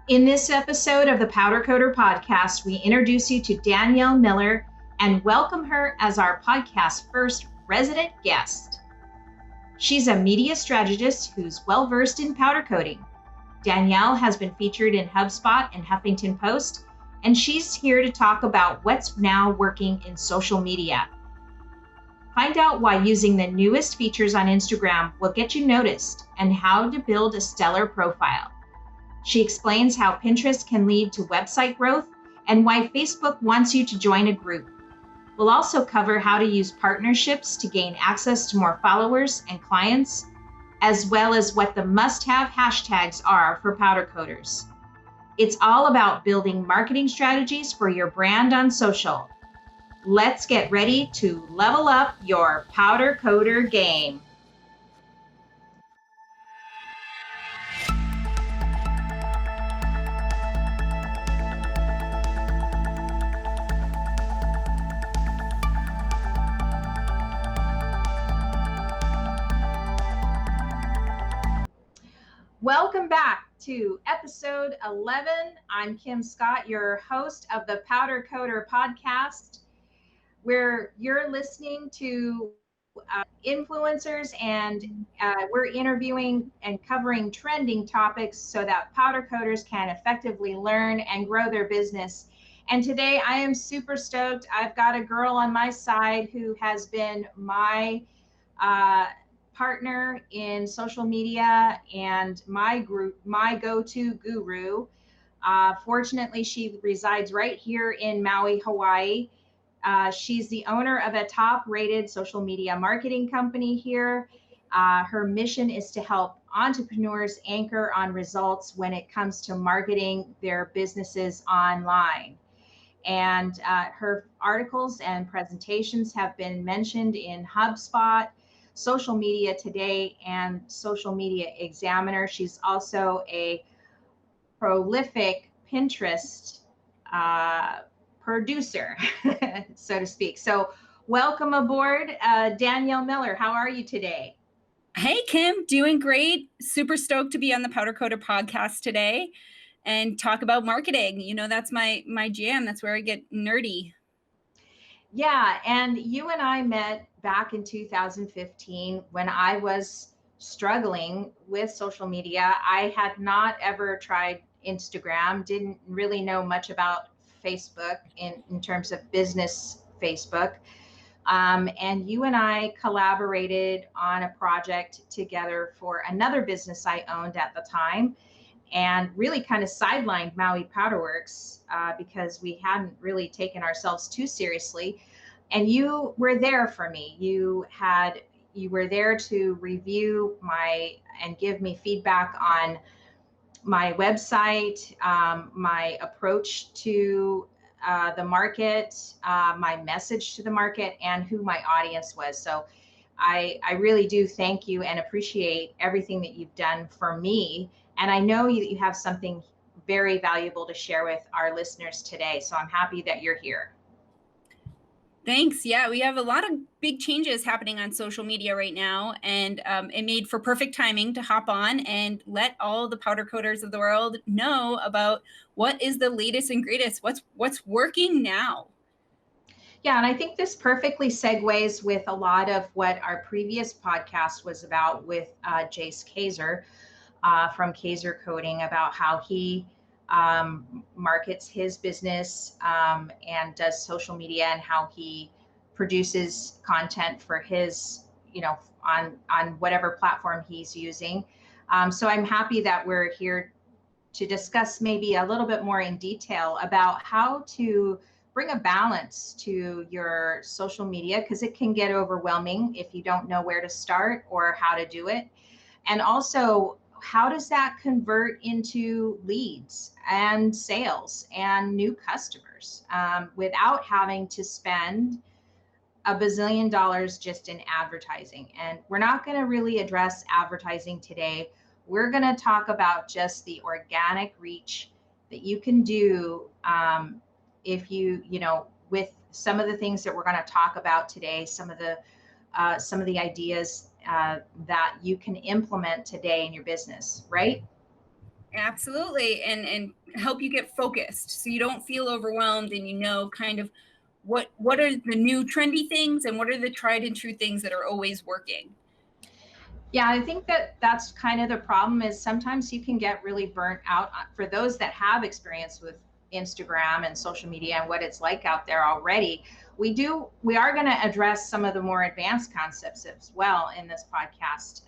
In this episode of the Powder Coder podcast, we introduce you to Danielle Miller and welcome her as our podcast's first resident guest. She's a media strategist who's well-versed in powder coating. Danielle has been featured in HubSpot and Huffington Post, and she's here to talk about what's now working in social media. Find out why using the newest features on Instagram will get you noticed and how to build a stellar profile. She explains how Pinterest can lead to website growth and why Facebook wants you to join a group. We'll also cover how to use partnerships to gain access to more followers and clients, as well as what the must-have hashtags are for powder coaters. It's all about building marketing strategies for your brand on social. Let's get ready to level up your powder coater game. Welcome back to episode 11. I'm Kim Scott, your host of the Powder Coder podcast, where you're listening to influencers and we're interviewing and covering trending topics so that powder coaters can effectively learn and grow their business. And today I am super stoked. I've got a girl on my side who has been my partner in social media and my go-to guru. Fortunately, she resides right here in Maui, Hawaii. She's the owner of a top-rated social media marketing company here. Her mission is to help entrepreneurs anchor on results when it comes to marketing their businesses online. And her articles and presentations have been mentioned in HubSpot, Social Media Today, and Social Media Examiner. She's also a prolific Pinterest producer, so to speak. So welcome aboard, Danielle Miller. How are you today? Hey, Kim, doing great. Super stoked to be on the Powder Coder podcast today and talk about marketing. You know, that's my jam. That's where I get nerdy. Yeah, and you and I met back in 2015 when I was struggling with social media. I had not ever tried Instagram, didn't really know much about Facebook in terms of business Facebook. And you and I collaborated on a project together for another business I owned at the time, and really kind of sidelined Maui Powder Works because we hadn't really taken ourselves too seriously. And you were there for me. You were there to review and give me feedback on my website, my approach to the market, my message to the market, and who my audience was. So I really do thank you and appreciate everything that you've done for me. And I know that you have something very valuable to share with our listeners today. So I'm happy that you're here. Thanks. Yeah, we have a lot of big changes happening on social media right now, and it made for perfect timing to hop on and let all the powder coaters of the world know about what is the latest and greatest, what's working now. Yeah, and I think this perfectly segues with a lot of what our previous podcast was about with Jace Kaiser from Kaiser Coding, about how he markets his business and does social media, and how he produces content for his, on whatever platform he's using. So I'm happy that we're here to discuss maybe a little bit more in detail about how to bring a balance to your social media, because it can get overwhelming if you don't know where to start or how to do it. And also, how does that convert into leads and sales and new customers without having to spend a bazillion dollars just in advertising? And we're not going to really address advertising today. We're going to talk about just the organic reach that you can do if with some of the things that we're going to talk about today, some of the ideas that you can implement today in your business, right? Absolutely. And help you get focused so you don't feel overwhelmed, and you know kind of what are the new trendy things and what are the tried and true things that are always working. Yeah, I think that that's kind of the problem is sometimes you can get really burnt out for those that have experience with Instagram and social media and what it's like out there already. We are going to address some of the more advanced concepts as well in this podcast.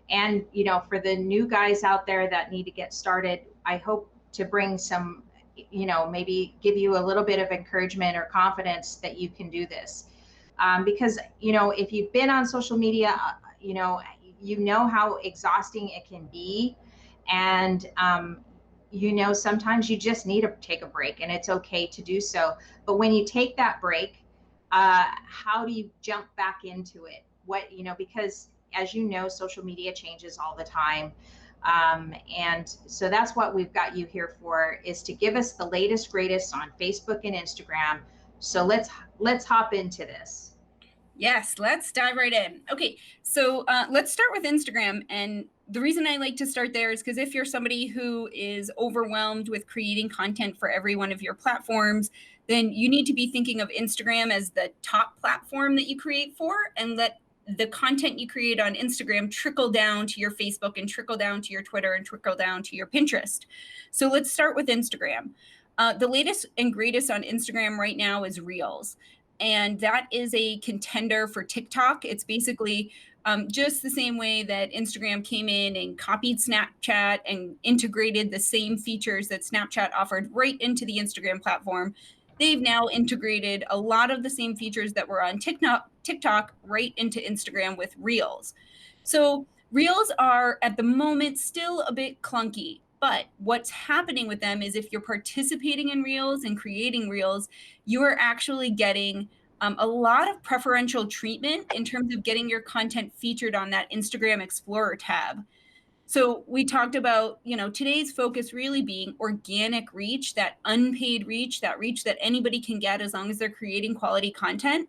And, you know, for the new guys out there that need to get started, I hope to bring some, you know, maybe give you a little bit of encouragement or confidence that you can do this. Because, you know, if you've been on social media, you know how exhausting it can be. And, you know, sometimes you just need to take a break, and it's okay to do so. But when you take that break, how do you jump back into it? What, you know, because as you know, social media changes all the time. And so that's what we've got you here for, is to give us the latest, greatest on Facebook and Instagram. So let's hop into this. Yes, let's dive right in. Okay, so let's start with Instagram. And the reason I like to start there is because if you're somebody who is overwhelmed with creating content for every one of your platforms, then you need to be thinking of Instagram as the top platform that you create for, and let the content you create on Instagram trickle down to your Facebook and trickle down to your Twitter and trickle down to your Pinterest. So let's start with Instagram. The latest and greatest on Instagram right now is Reels. And that is a contender for TikTok. It's basically just the same way that Instagram came in and copied Snapchat and integrated the same features that Snapchat offered right into the Instagram platform. They've now integrated a lot of the same features that were on TikTok right into Instagram with Reels. So Reels are at the moment still a bit clunky. But what's happening with them is if you're participating in Reels and creating Reels, you are actually getting a lot of preferential treatment in terms of getting your content featured on that Instagram Explorer tab. So we talked about, you know, today's focus really being organic reach, that unpaid reach, that reach that anybody can get as long as they're creating quality content.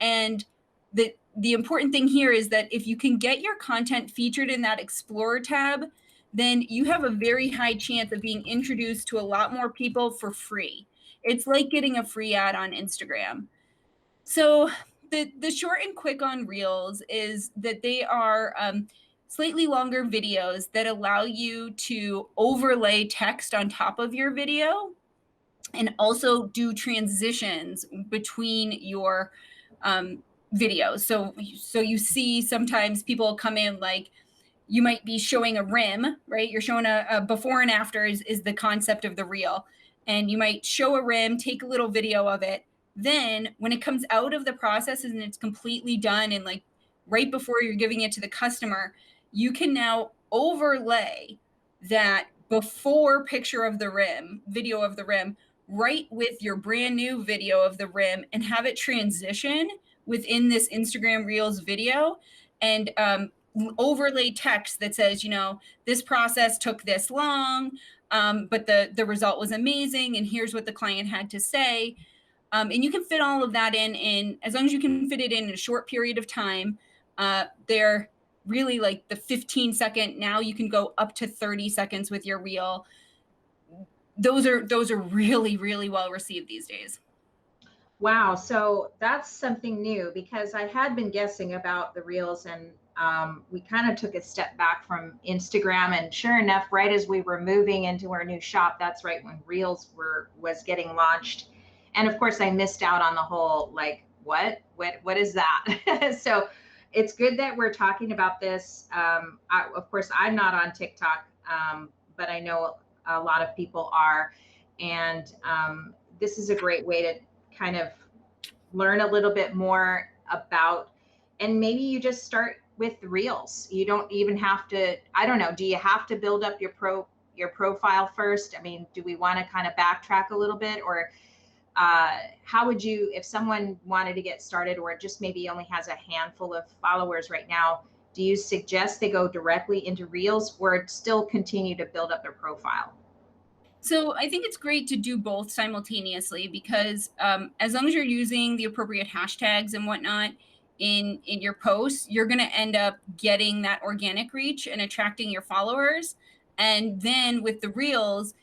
And the important thing here is that if you can get your content featured in that Explorer tab, then you have a very high chance of being introduced to a lot more people for free. It's like getting a free ad on Instagram. So the short and quick on Reels is that they are slightly longer videos that allow you to overlay text on top of your video and also do transitions between your videos. So you see sometimes people come in like, you might be showing a rim, right? You're showing a before and after is the concept of the reel. And you might show a rim, take a little video of it. Then when it comes out of the process and it's completely done, and like right before you're giving it to the customer, you can now overlay that before picture of the rim, video of the rim, right with your brand new video of the rim, and have it transition within this Instagram Reels video. And overlay text that says, you know, this process took this long, but the result was amazing, and here's what the client had to say. And you can fit all of that in as long as you can fit it in a short period of time. They're really like the 15-second. Now you can go up to 30 seconds with your reel. Those are really, really well received these days. Wow. So that's something new, because I had been guessing about the Reels, and we kind of took a step back from Instagram. And sure enough, right as we were moving into our new shop, that's right when Reels was getting launched. And of course, I missed out on the whole, like, what is that? So it's good that we're talking about this. Of course, I'm not on TikTok, but I know a lot of people are. And this is a great way to kind of learn a little bit more about, and maybe you just start with Reels. You don't even have to, I don't know, do you have to build up your profile first? I mean, do we want to kind of backtrack a little bit, or how would you, if someone wanted to get started, or just maybe only has a handful of followers right now, do you suggest they go directly into Reels, or still continue to build up their profile? So I think it's great to do both simultaneously, because as long as you're using the appropriate hashtags and whatnot in your posts, you're going to end up getting that organic reach and attracting your followers. And then with the Reels,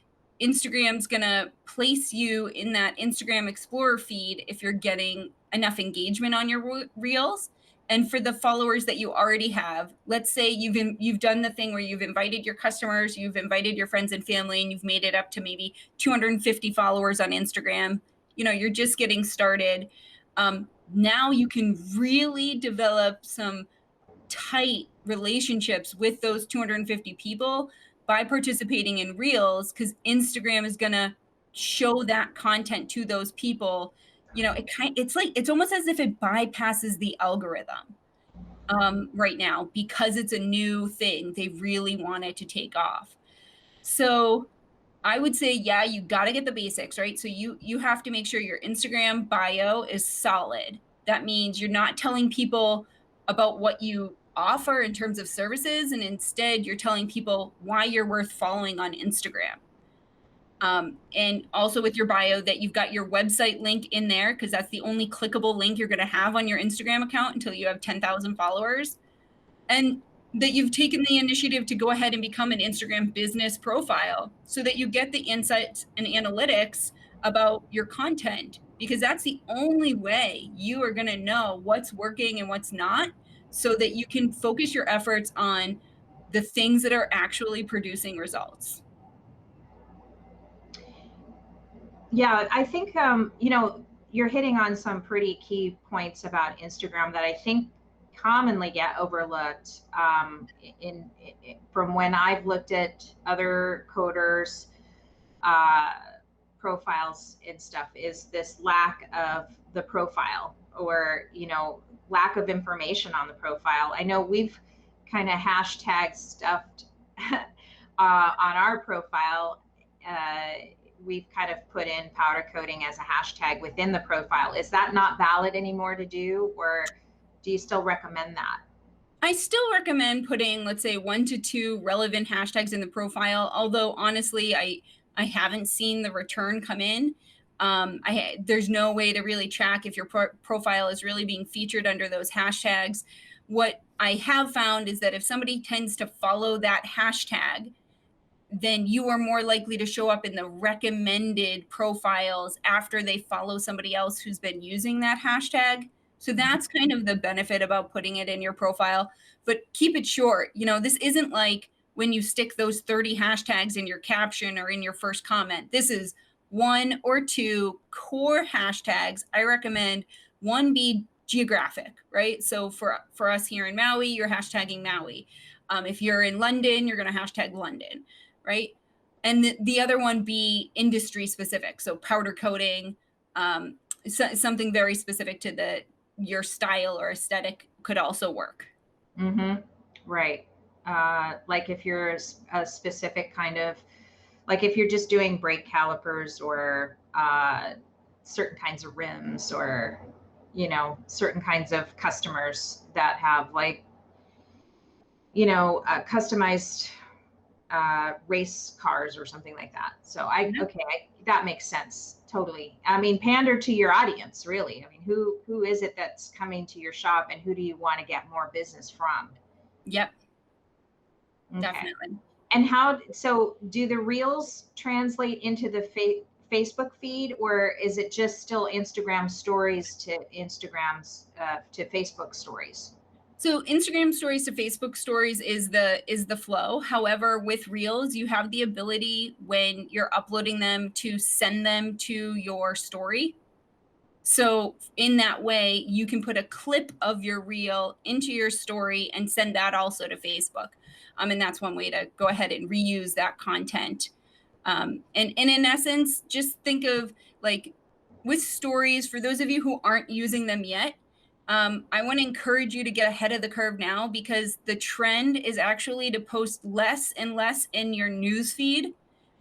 Instagram's going to place you in that Instagram Explorer feed if you're getting enough engagement on your Reels. And for the followers that you already have, let's say you've done the thing where you've invited your customers, you've invited your friends and family, and you've made it up to maybe 250 followers on Instagram. You're just getting started. Now you can really develop some tight relationships with those 250 people by participating in Reels, because Instagram is going to show that content to those people. It's almost as if it bypasses the algorithm right now, because it's a new thing. They really want it to take off. So I would say, yeah, you got to get the basics, right? So you have to make sure your Instagram bio is solid. That means you're not telling people about what you offer in terms of services, and instead you're telling people why you're worth following on Instagram. And also with your bio, that you've got your website link in there, because that's the only clickable link you're going to have on your Instagram account until you have 10,000 followers. And that you've taken the initiative to go ahead and become an Instagram business profile, so that you get the insights and analytics about your content, because that's the only way you are going to know what's working and what's not, so that you can focus your efforts on the things that are actually producing results. Yeah, I think, you're hitting on some pretty key points about Instagram that I think commonly get overlooked from when I've looked at other coders' profiles and stuff, is this lack of the profile, or lack of information on the profile. I know we've kind of hashtag stuffed on our profile. We've kind of put in powder coating as a hashtag within the profile. Is that not valid anymore to do, or do you still recommend that? I still recommend putting, let's say, 1 to 2 relevant hashtags in the profile, although honestly, I haven't seen the return come in. There's no way to really track if your profile is really being featured under those hashtags. What I have found is that if somebody tends to follow that hashtag, then you are more likely to show up in the recommended profiles after they follow somebody else who's been using that hashtag. So that's kind of the benefit about putting it in your profile. But keep it short. This isn't like when you stick those 30 hashtags in your caption or in your first comment. This is 1 or 2 core hashtags. I recommend one be geographic, right? So for us here in Maui, you're hashtagging Maui. If you're in London, you're going to hashtag London, right? And the other one be industry specific. So powder coating, something very specific to your style or aesthetic could also work. Mm-hmm. Right. Like if you're a specific kind of, like if you're just doing brake calipers, or certain kinds of rims, or certain kinds of customers that have customized race cars or something like that. So that makes sense. Totally. I mean, pander to your audience, really. I mean, who is it that's coming to your shop, and who do you want to get more business from? Yep. Okay. Definitely. And so do the Reels translate into the Facebook feed, or is it just still Instagram stories to Facebook stories? So Instagram stories to Facebook stories is the flow. However, with Reels, you have the ability, when you're uploading them, to send them to your story. So in that way, you can put a clip of your reel into your story and send that also to Facebook. And that's one way to go ahead and reuse that content. And in essence, just think of, like, with stories, for those of you who aren't using them yet, I want to encourage you to get ahead of the curve now, because the trend is actually to post less and less in your news feed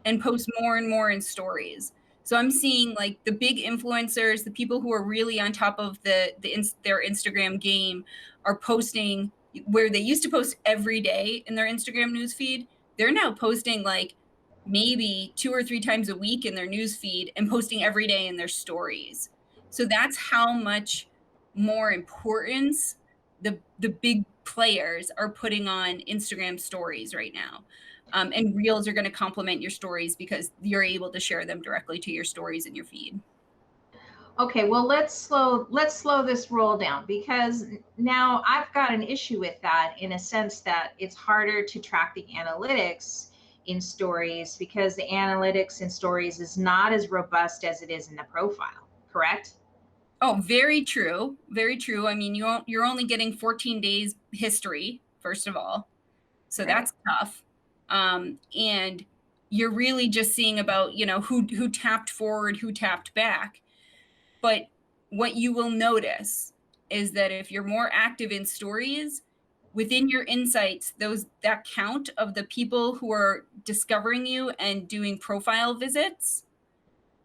and post more and more in stories. So I'm seeing, like, the big influencers, the people who are really on top of their Instagram game, are posting where they used to post every day in their Instagram news feed. They're now posting like maybe 2 or 3 times a week in their news feed, and posting every day in their stories. So that's how much more importance the big players are putting on Instagram stories right now. And reels are going to complement your stories because you're able to share them directly to your stories in your feed. Okay, well, let's slow this roll down, because now I've got an issue with that, in a sense that it's harder to track the analytics in stories, because the analytics in stories is not as robust as it is in the profile, correct? Oh, very true. Very true. I mean, you're only getting 14 days history, first of all. So Right. that's tough. And you're really just seeing about, who tapped forward, who tapped back. But what you will notice is that if you're more active in stories, within your insights, that count of the people who are discovering you and doing profile visits,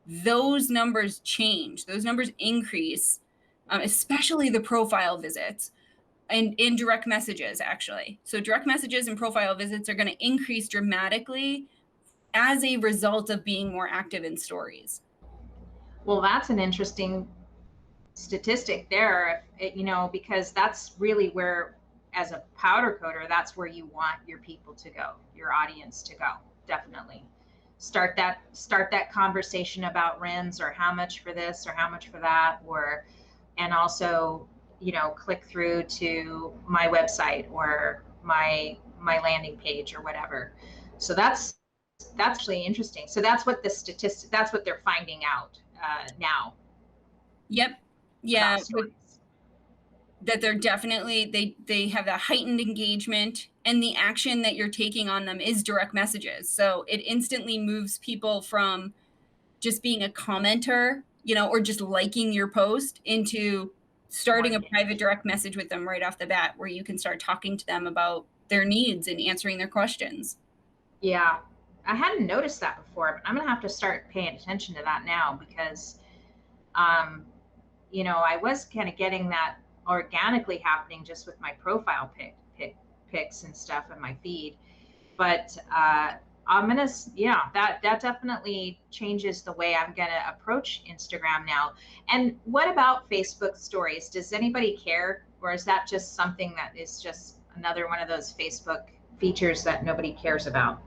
those numbers change. Those numbers increase, especially the profile visits and in direct messages, actually. So direct messages and profile visits are going to increase dramatically as a result of being more active in stories. Well, that's an interesting statistic there, because that's really where, as a powder coater, that's where you want your people to go, your audience to go. Definitely start that conversation about RINs, or how much for this or how much for that, and also, click through to my website or my landing page or whatever. So that's actually interesting. So that's what that's what they're finding out now. Yep. Yeah. About stories. That they're definitely, they have that heightened engagement, and the action that you're taking on them is direct messages. So it instantly moves people from just being a commenter, or just liking your post, into starting a private direct message with them right off the bat, where you can start talking to them about their needs and answering their questions. Yeah, I hadn't noticed that before, but I'm gonna have to start paying attention to that now, because, um, I was kind of getting that organically happening just with my profile pics and stuff in my feed. But I'm gonna, yeah, that definitely changes the way I'm gonna approach Instagram now. And what about Facebook stories? Does anybody care, or is that just something that is just another one of those Facebook features that nobody cares about?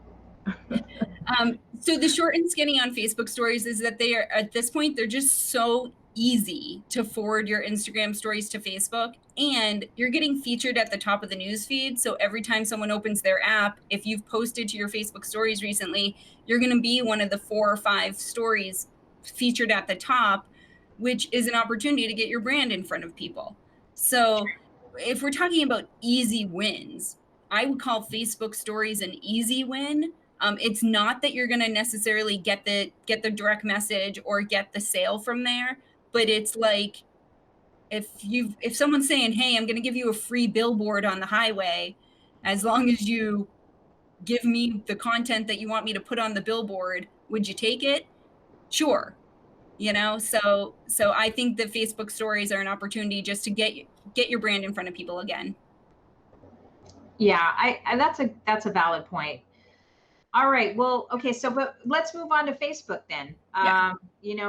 So the short and skinny on Facebook stories is that they are, at this point, they're just so easy to forward your Instagram stories to Facebook, and you're getting featured at the top of the news feed. So every time someone opens their app, if you've posted to your Facebook stories recently, you're going to be one of the 4 or 5 stories featured at the top, which is an opportunity to get your brand in front of people. So if we're talking about easy wins, I would call Facebook stories an easy win. It's not that you're going to necessarily get the direct message or get the sale from there, but it's like, if someone's saying, hey, I'm going to give you a free billboard on the highway, as long as you give me the content that you want me to put on the billboard, would you take it? Sure. So I think that Facebook stories are an opportunity just to get your brand in front of people again. Yeah, that's a valid point. All right. Well, okay. So, but let's move on to Facebook then. Yeah.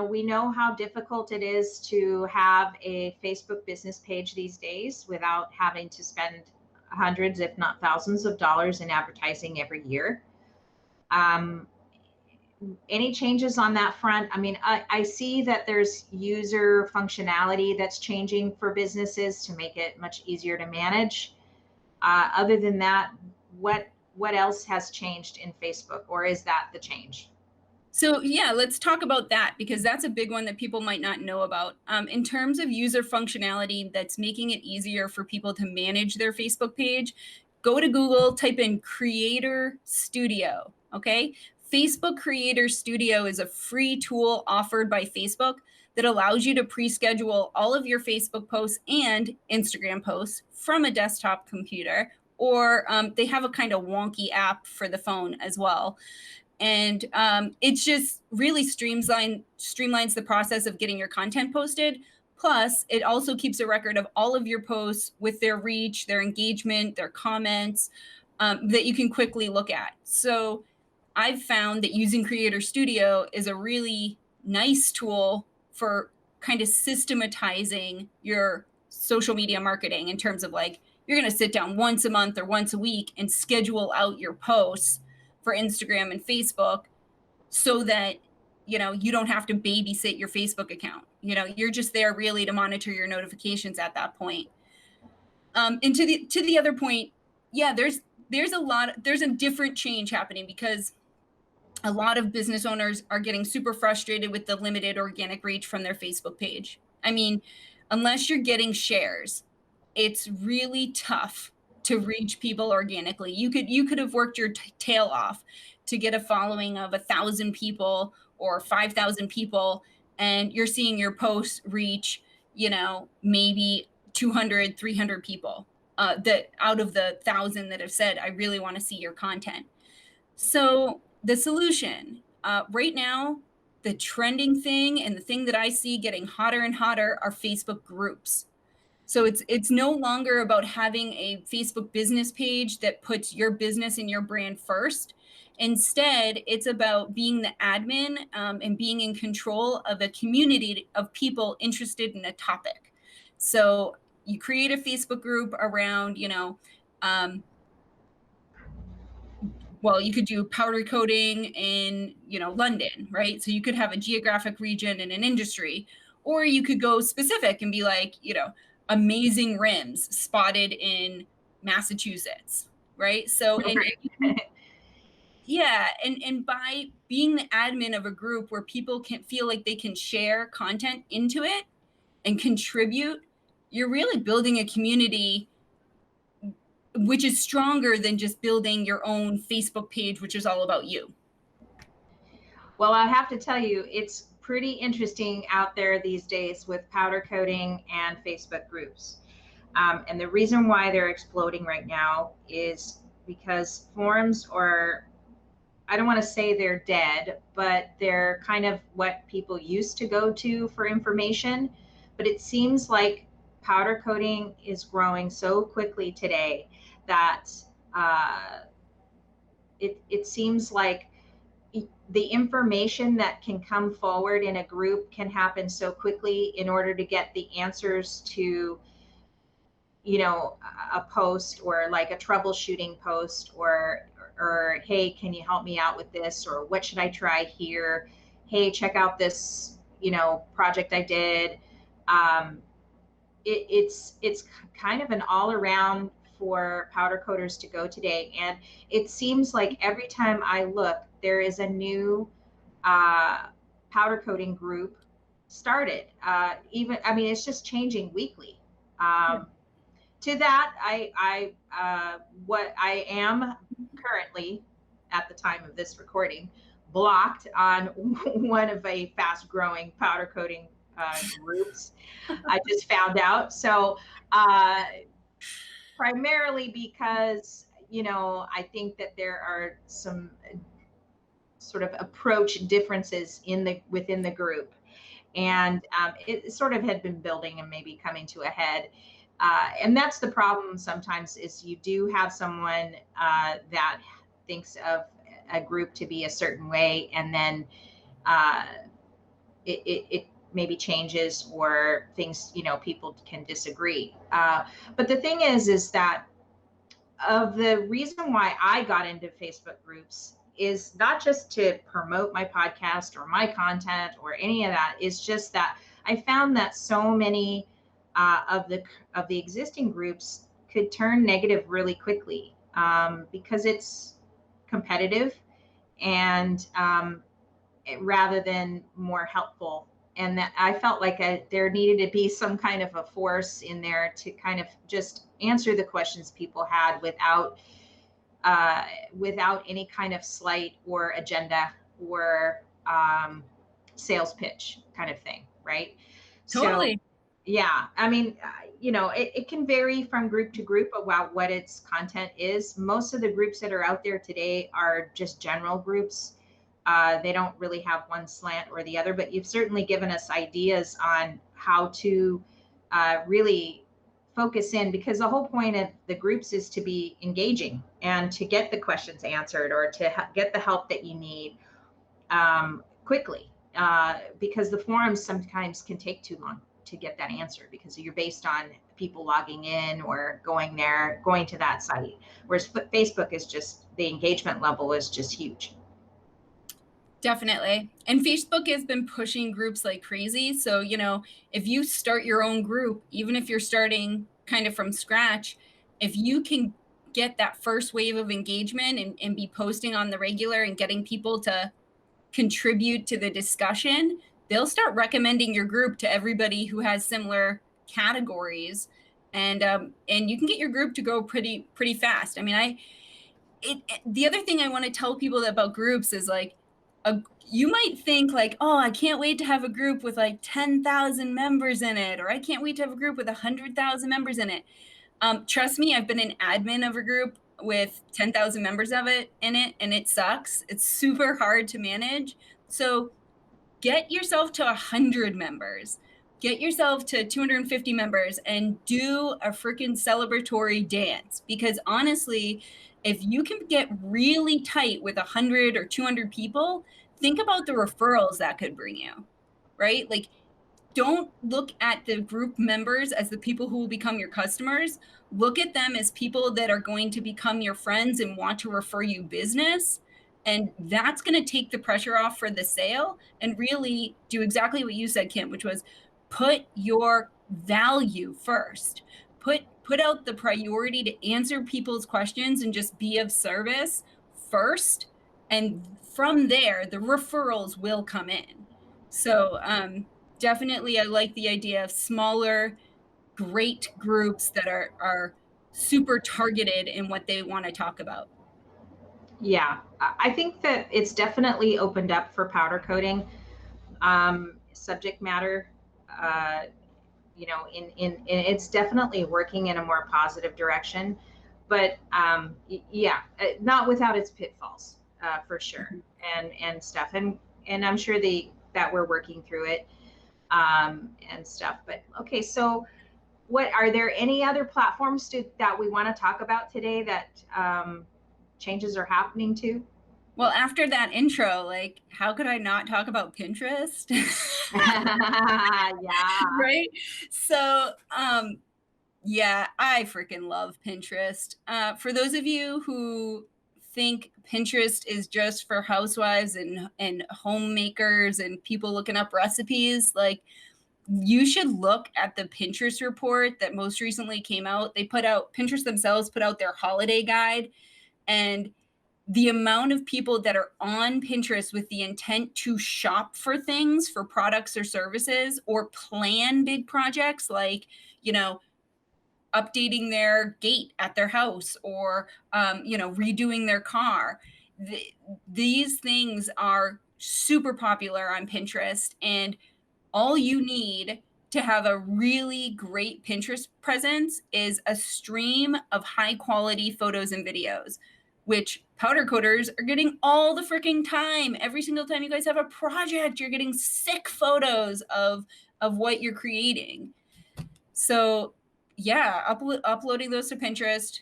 We know how difficult it is to have a Facebook business page these days without having to spend hundreds, if not thousands of dollars in advertising every year. Any changes on that front? I mean, I see that there's user functionality that's changing for businesses to make it much easier to manage. Other than that, what else has changed in Facebook, or is that the change? So yeah, let's talk about that, because that's a big one that people might not know about. In terms of user functionality that's making it easier for people to manage their Facebook page, go to Google, type in Creator Studio, okay? Facebook Creator Studio is a free tool offered by Facebook that allows you to pre-schedule all of your Facebook posts and Instagram posts from a desktop computer, or they have a kind of wonky app for the phone as well. And it's just really streamlines the process of getting your content posted. Plus, it also keeps a record of all of your posts with their reach, their engagement, their comments, that you can quickly look at. So I've found that using Creator Studio is a really nice tool for kind of systematizing your social media marketing in terms of like, you're going to sit down once a month or once a week and schedule out your posts for Instagram and Facebook so that, you know, you don't have to babysit your Facebook account. You know, you're just there really to monitor your notifications at that point. And to the other point, yeah, there's a different change happening because a lot of business owners are getting super frustrated with the limited organic reach from their Facebook page. I mean, unless you're getting shares, it's really tough to reach people organically. You could have worked your tail off to get a following of 1,000 people or 5,000 people, and you're seeing your posts reach, you know, maybe 200, 300 people that out of the 1,000 that have said, I really want to see your content. So the solution right now, the trending thing and the thing that I see getting hotter and hotter are Facebook groups. So it's no longer about having a Facebook business page that puts your business and your brand first. Instead, it's about being the admin and being in control of a community of people interested in a topic. So you create a Facebook group around, you know, well, you could do powder coating in, you know, London, right? So you could have a geographic region and an industry, or you could go specific and be like, you know, amazing rims spotted in Massachusetts, right? So, yeah, and by being the admin of a group where people can feel like they can share content into it and contribute, you're really building a community which is stronger than just building your own Facebook page, which is all about you. Well, I have to tell you, it's pretty interesting out there these days with powder coating and Facebook groups. And the reason why they're exploding right now is because forums are, I don't want to say they're dead, but they're kind of what people used to go to for information. But it seems like powder coating is growing so quickly today that it seems like the information that can come forward in a group can happen so quickly in order to get the answers to, you know, a post or like a troubleshooting post or hey, can you help me out with this, or what should I try here, hey, check out this, you know, project I did. It's kind of an all around for powder coaters to go today, and it seems like every time I look there is a new powder coating group started. Even, I mean, it's just changing weekly. To that, what I am currently, at the time of this recording, blocked on one of a fast growing powder coating groups. I just found out. So primarily because, you know, I think that there are some sort of approach differences within the group, and it sort of had been building and maybe coming to a head. And that's the problem sometimes, is you do have someone that thinks of a group to be a certain way, and then it maybe changes, or things, you know, people can disagree. But the thing is that of the reason why I got into Facebook groups is not just to promote my podcast or my content or any of that. It's just that I found that so many of the existing groups could turn negative really quickly, because it's competitive, and rather than more helpful. And that I felt like there needed to be some kind of a force in there to kind of just answer the questions people had without any kind of slight or agenda or sales pitch kind of thing, right? Totally. So, yeah, I mean, you know, it can vary from group to group about what its content is. Most of the groups that are out there today are just general groups. They don't really have one slant or the other, but you've certainly given us ideas on how to really focus in, because the whole point of the groups is to be engaging and to get the questions answered, or to get the help that you need quickly, because the forums sometimes can take too long to get that answer, because you're based on people logging in or going to that site. Whereas Facebook is just, the engagement level is just huge. Definitely. And Facebook has been pushing groups like crazy. So, if you start your own group, even if you're starting kind of from scratch, if you can get that first wave of engagement and be posting on the regular and getting people to contribute to the discussion, they'll start recommending your group to everybody who has similar categories. And you can get your group to go pretty fast. I mean, the other thing I want to tell people about groups is like, you might think like, oh, I can't wait to have a group with like 10,000 members in it, or I can't wait to have a group with 100,000 members in it. Trust me, I've been an admin of a group with 10,000 members in it, and it sucks. It's super hard to manage. So get yourself to 100 members. Get yourself to 250 members and do a freaking celebratory dance. Because honestly, if you can get really tight with 100 or 200 people, think about the referrals that could bring you, right? Like, don't look at the group members as the people who will become your customers. Look at them as people that are going to become your friends and want to refer you business. And that's going to take the pressure off for the sale and really do exactly what you said, Kim, which was put your value first. Put out the priority to answer people's questions and just be of service first. And from there, the referrals will come in. So definitely, I like the idea of smaller, great groups that are super targeted in what they want to talk about. Yeah, I think that it's definitely opened up for powder coating subject matter. It's definitely working in a more positive direction, but yeah, not without its pitfalls, for sure, and stuff, and I'm sure that we're working through it, and stuff. But okay, so what are there any other platforms that we want to talk about today that changes are happening to? Well, after that intro, like, how could I not talk about Pinterest? Yeah. Right? So, yeah, I freaking love Pinterest. For those of you who think Pinterest is just for housewives and homemakers and people looking up recipes, like, you should look at the Pinterest report that most recently came out. Pinterest themselves put out their holiday guide, and the amount of people that are on Pinterest with the intent to shop for things, for products or services, or plan big projects like, updating their gate at their house or, redoing their car. These things are super popular on Pinterest, and all you need to have a really great Pinterest presence is a stream of high quality photos and videos, which powder coaters are getting all the freaking time. Every single time you guys have a project, you're getting sick photos of what you're creating. So yeah, uploading those to Pinterest,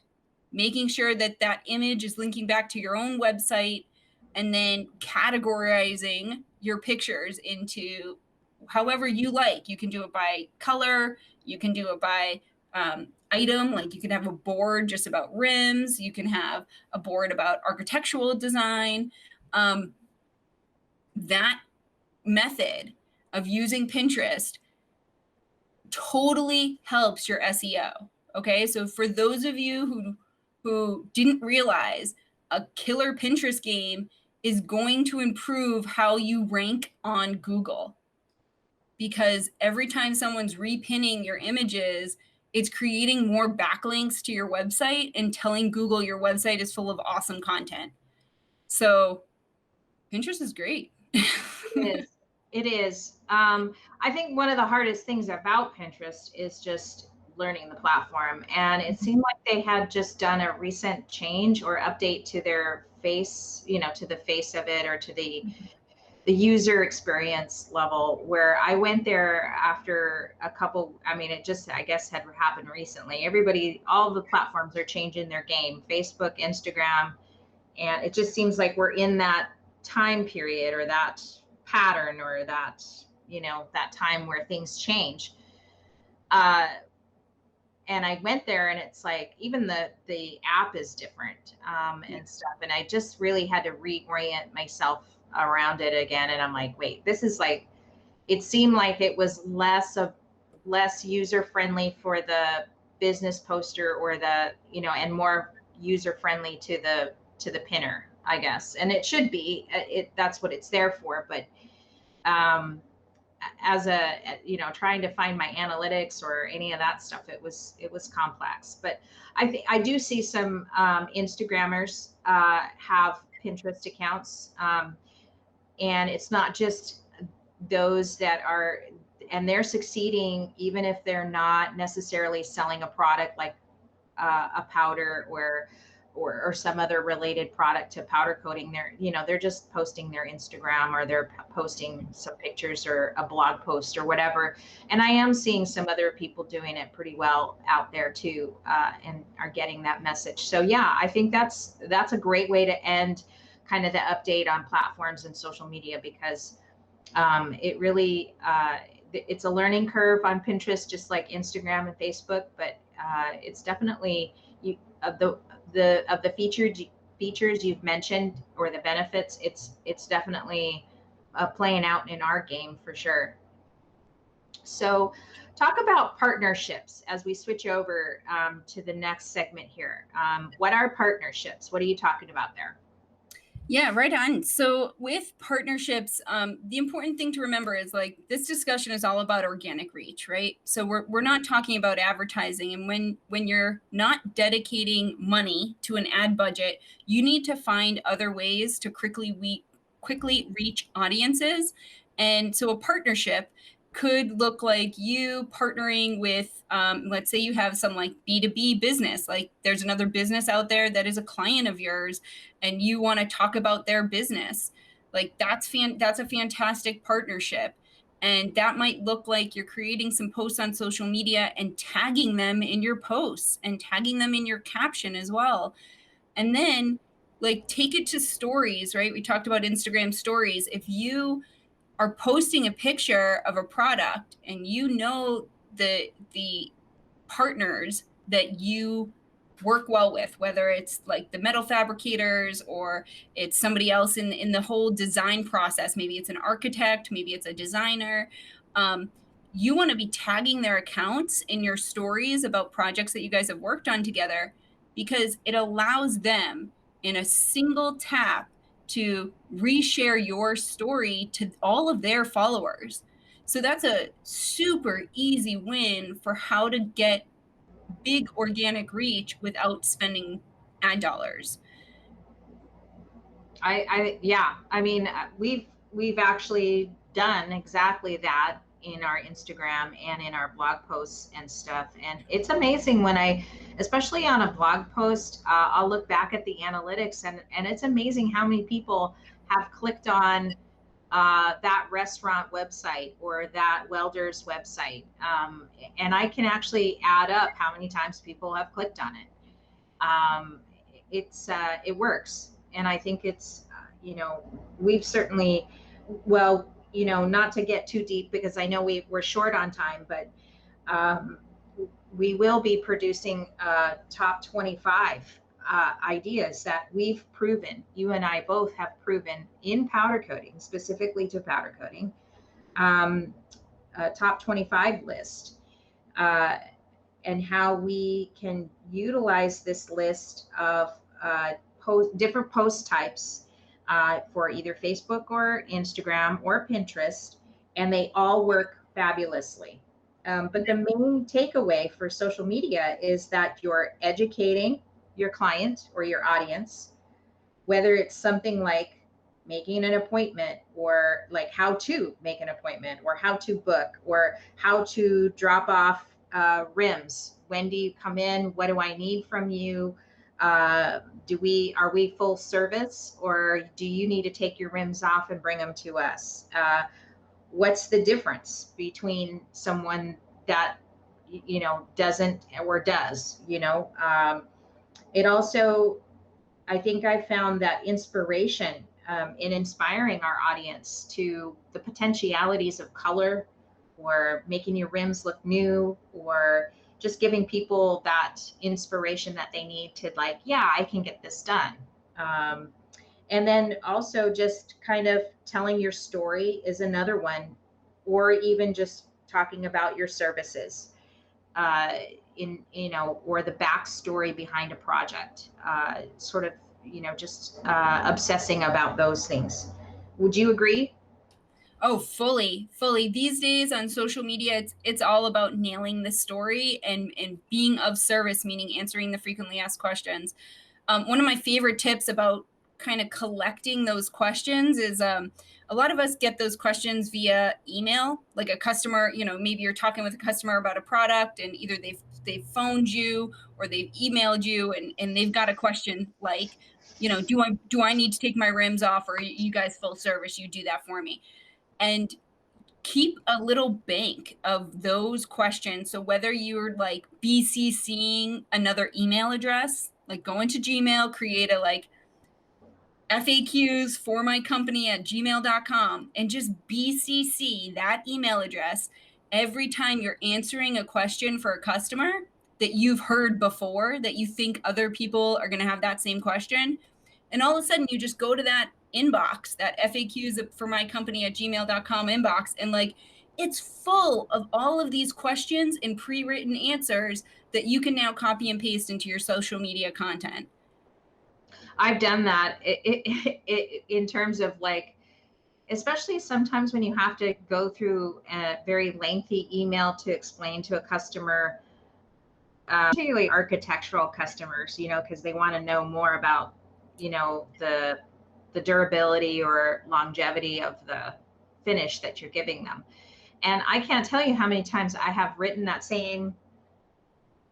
making sure that image is linking back to your own website, and then categorizing your pictures into however you like. You can do it by color. You can do it by item. Like, you can have a board just about rims. You can have a board about architectural design. That method of using Pinterest totally helps your SEO. Okay, so for those of you who didn't realize, a killer Pinterest game is going to improve how you rank on Google, because every time someone's repinning your images, it's creating more backlinks to your website and telling Google your website is full of awesome content. So Pinterest is great. It is. It is. I think one of the hardest things about Pinterest is just learning the platform. And it seemed like they had just done a recent change or update to their face, to the face of it, or to the user experience level, where I went there after a couple, it just, I guess, had happened recently. All the platforms are changing their game, Facebook, Instagram, and it just seems like we're in that time period, or that pattern, or that, that time where things change. and I went there, and it's like even the app is different, and stuff. And I just really had to reorient myself around it again. And I'm like, wait, this is like, it seemed like it was less user friendly for the business poster or the, and more user friendly to the pinner, I guess. And it should be, that's what it's there for. But um, as a, trying to find my analytics or any of that stuff, it was complex. But I think I do see some Instagrammers have Pinterest accounts, and it's not just those that are, and they're succeeding even if they're not necessarily selling a product like a powder or some other related product to powder coating. They're just posting their Instagram, or they're posting some pictures or a blog post or whatever. And I am seeing some other people doing it pretty well out there too, and are getting that message. So yeah, I think that's a great way to end kind of the update on platforms and social media, because it really it's a learning curve on Pinterest, just like Instagram and Facebook. But it's definitely, of the features you've mentioned, or the benefits, it's definitely playing out in our game for sure. So talk about partnerships as we switch over to the next segment here. What are partnerships? What are you talking about there? Yeah, right on. So with partnerships, the important thing to remember is, like, this discussion is all about organic reach, right? So we're not talking about advertising. And when you're not dedicating money to an ad budget, you need to find other ways to quickly reach audiences. And so a partnership could look like you partnering with, let's say you have some like B2B business, like there's another business out there that is a client of yours, and you want to talk about their business. Like that's a fantastic partnership. And that might look like you're creating some posts on social media and tagging them in your posts and tagging them in your caption as well. And then, like, take it to stories, right? We talked about Instagram stories. If you are posting a picture of a product and the partners that you work well with, whether it's like the metal fabricators or it's somebody else in the whole design process, maybe it's an architect, maybe it's a designer, you want to be tagging their accounts in your stories about projects that you guys have worked on together, because it allows them in a single tap to reshare your story to all of their followers. So that's a super easy win for how to get big organic reach without spending ad dollars. Yeah, I mean, we've actually done exactly that in our Instagram and in our blog posts and stuff. And it's amazing when especially on a blog post, I'll look back at the analytics, and it's amazing how many people have clicked on that restaurant website or that welder's website. And I can actually add up how many times people have clicked on it. It works. And I think it's, we've certainly, well, not to get too deep, because I know we're short on time, but we will be producing top 25 ideas that we've proven, you and I both have proven in powder coating, specifically to powder coating, a top 25 list, and how we can utilize this list of different post types for either Facebook or Instagram or Pinterest, and they all work fabulously. But the main takeaway for social media is that you're educating your client or your audience, whether it's something like making an appointment, or like how to make an appointment, or how to book, or how to drop off rims. When do you come in? What do I need from you? Are we full service, or do you need to take your rims off and bring them to us? What's the difference between someone that doesn't or does? It also, I think I found that inspiration in inspiring our audience to the potentialities of color, or making your rims look new, or just giving people that inspiration that they need to, like, yeah, I can get this done. And then also just kind of telling your story is another one, or even just talking about your services, or the backstory behind a project, sort of, just obsessing about those things. Would you agree? Oh, fully. These days on social media, it's all about nailing the story and being of service, meaning answering the frequently asked questions. One of my favorite tips about kind of collecting those questions is a lot of us get those questions via email, like a customer, maybe you're talking with a customer about a product and either they've phoned you or they've emailed you and they've got a question like, do I need to take my rims off, or you guys full service, you do that for me. And keep a little bank of those questions. So whether you're like BCCing another email address, like go into Gmail, create a like FAQs for my company at gmail.com and just BCC that email address every time you're answering a question for a customer that you've heard before, that you think other people are going to have that same question. And all of a sudden you just go to that inbox, that FAQs for my company at gmail.com inbox, and like it's full of all of these questions and pre-written answers that you can now copy and paste into your social media content. I've done that in terms of like, especially sometimes when you have to go through a very lengthy email to explain to a customer, particularly architectural customers, because they want to know more about, the durability or longevity of the finish that you're giving them. And I can't tell you how many times I have written that same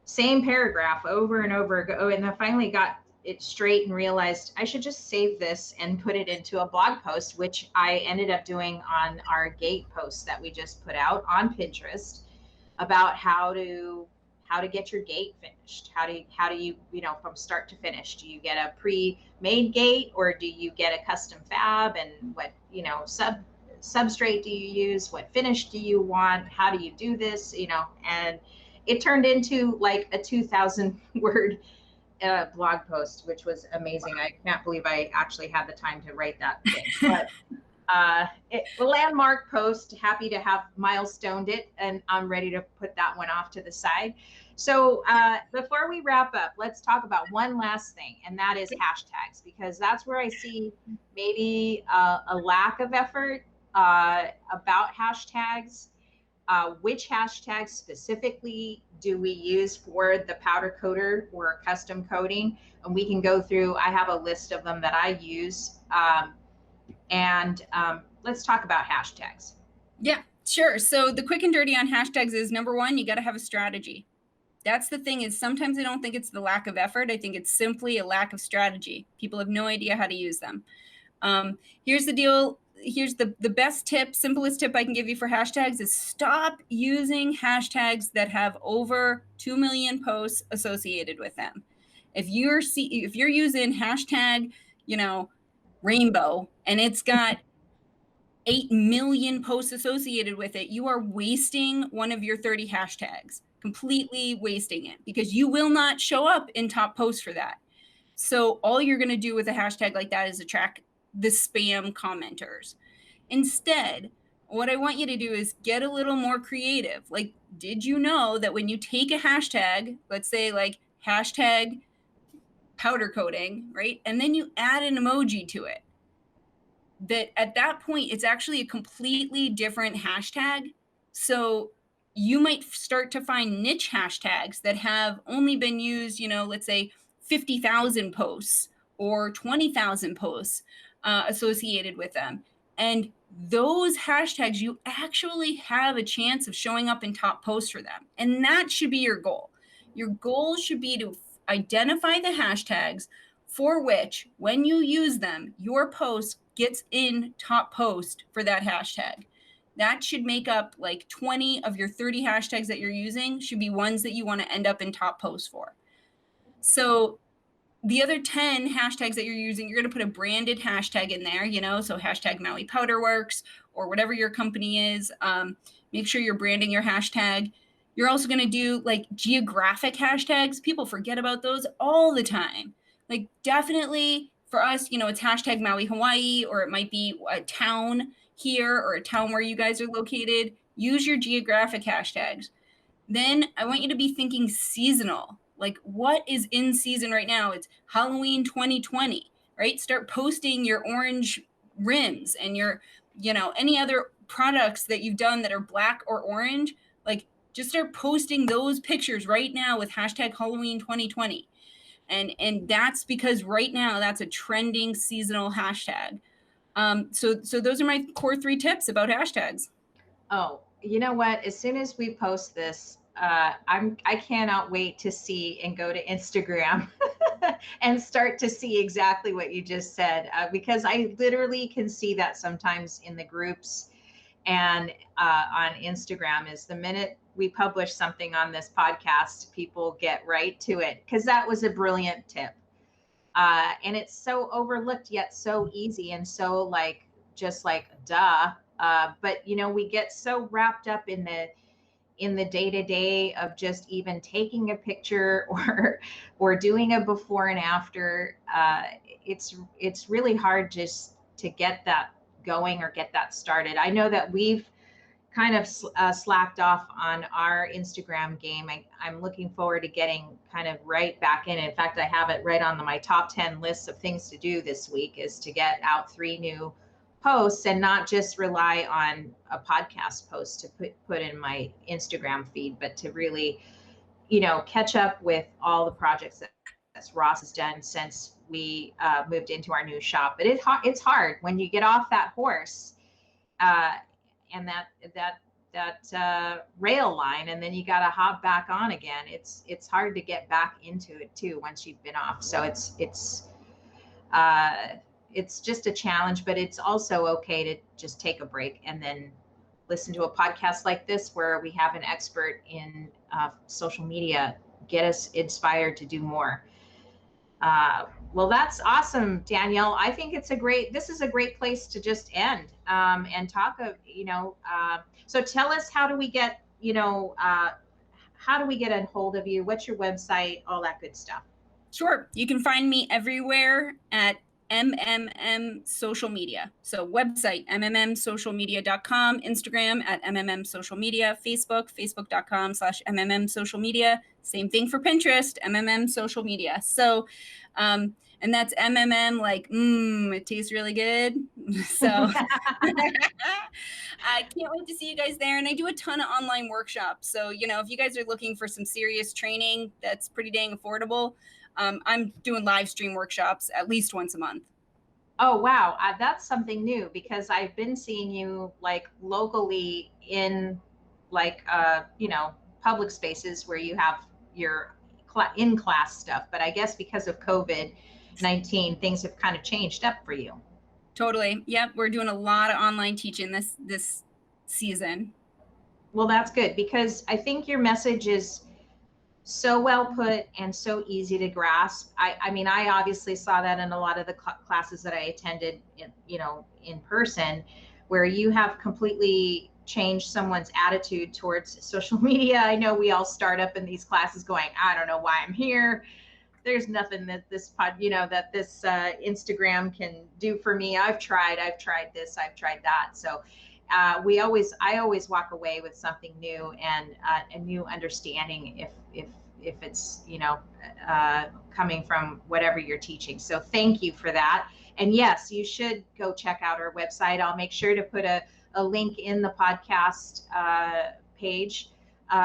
paragraph over and over ago, and I finally got it straight and realized I should just save this and put it into a blog post, which I ended up doing on our gate post that we just put out on Pinterest about how to get your gate finished. How do you, from start to finish, do you get a pre-made gate or do you get a custom fab, and what, substrate do you use? What finish do you want? How do you do this? And it turned into like a 2,000 word blog post, which was amazing. I can't believe I actually had the time to write that thing. But a landmark post, happy to have milestoned it, and I'm ready to put that one off to the side. So before we wrap up, let's talk about one last thing, and that is hashtags, because that's where I see maybe a lack of effort about hashtags. Which hashtags specifically do we use for the powder coater or custom coating? And we can go through, I have a list of them that I use. And let's talk about hashtags. Yeah, sure. So the quick and dirty on hashtags is, number one, you got to have a strategy. That's the thing, is sometimes I don't think it's the lack of effort. I think it's simply a lack of strategy. People have no idea how to use them. Here's the deal. Here's the best tip, simplest tip I can give you for hashtags is stop using hashtags that have over 2 million posts associated with them. If you're using hashtag, rainbow, and it's got 8 million posts associated with it, you are wasting one of your 30 hashtags, completely wasting it, because you will not show up in top posts for that. So all you're going to do with a hashtag like that is attract the spam commenters. Instead, what I want you to do is get a little more creative. Like, did you know that when you take a hashtag, let's say like hashtag powder coating, right? And then you add an emoji to it, that at that point, it's actually a completely different hashtag. So you might start to find niche hashtags that have only been used, let's say 50,000 posts or 20,000 posts associated with them. And those hashtags, you actually have a chance of showing up in top posts for them. And that should be your goal. Your goal should be to identify the hashtags for which, when you use them, your post gets in top post for that hashtag. That should make up like 20 of your 30 hashtags that you're using should be ones that you want to end up in top posts for. So the other 10 hashtags that you're using, you're going to put a branded hashtag in there, so hashtag Maui Powder Works or whatever your company is. Make sure you're branding your hashtag. You're also going to do like geographic hashtags. People forget about those all the time. Like definitely for us, it's hashtag Maui, Hawaii, or it might be a town here or a town where you guys are located. Use your geographic hashtags. Then I want you to be thinking seasonal. Like what is in season right now? It's Halloween 2020, right? Start posting your orange rims and your, any other products that you've done that are black or orange. Like just start posting those pictures right now with hashtag Halloween 2020. And that's because right now that's a trending seasonal hashtag. So those are my core 3 tips about hashtags. Oh, you know what? As soon as we post this, I cannot wait to see and go to Instagram and start to see exactly what you just said, because I literally can see that sometimes in the groups and on Instagram. Is the minute we publish something on this podcast, people get right to it, because that was a brilliant tip. And it's so overlooked yet so easy, and so like just like duh. But we get so wrapped up in the day-to-day of just even taking a picture or doing a before and after. It's really hard just to get that going or get that started. I know that we've kind of slacked off on our Instagram game. I'm looking forward to getting kind of right back in. In fact, I have it right on my top 10 lists of things to do this week, is to get out 3 new posts and not just rely on a podcast post to put in my Instagram feed, but to really, catch up with all the projects that Ross has done since we moved into our new shop. But it's hard when you get off that horse. And that rail line, and then you got to hop back on again. It's hard to get back into it too once you've been off. So it's just a challenge, but it's also okay to just take a break and then listen to a podcast like this where we have an expert in social media get us inspired to do more. Well, that's awesome, Danielle. I think this is a great place to just end and talk of, so tell us, how do we get a hold of you? What's your website? All that good stuff. Sure. You can find me everywhere at MMM Social Media. So website, mmmsocialmedia.com, Instagram at MMM Social Media, facebook.com/MMM Social Media. Same thing for Pinterest, MMM Social Media. So, and that's MMM like, it tastes really good. So I can't wait to see you guys there. And I do a ton of online workshops. So, if you guys are looking for some serious training that's pretty dang affordable, I'm doing live stream workshops at least once a month. Oh, wow. That's something new, because I've been seeing you like locally in like, public spaces where you have your in-class stuff. But I guess because of COVID-19, things have kind of changed up for you. Totally. Yep. We're doing a lot of online teaching this season. Well, that's good, because I think your message is so well put and so easy to grasp. I mean, I obviously saw that in a lot of the classes that I attended, in person, where you have completely changed someone's attitude towards social media. I know we all start up in these classes going, I don't know why I'm here. There's nothing that this Instagram can do for me. I've tried this, I've tried that. So I always walk away with something new and a new understanding if it's coming from whatever you're teaching. So thank you for that. And yes, you should go check out our website. I'll make sure to put a link in the podcast page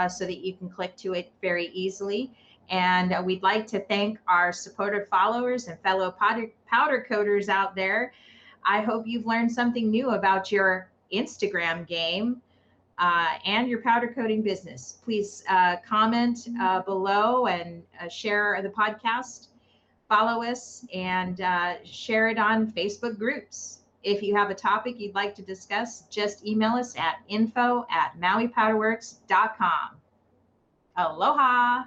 so that you can click to it very easily. And we'd like to thank our supportive followers and fellow powder coaters out there. I hope you've learned something new about your Instagram game and your powder coating business. Please comment below and share the podcast, follow us, and share it on Facebook groups. If you have a topic you'd like to discuss, just email us at info@mauipowderworks.com. Aloha.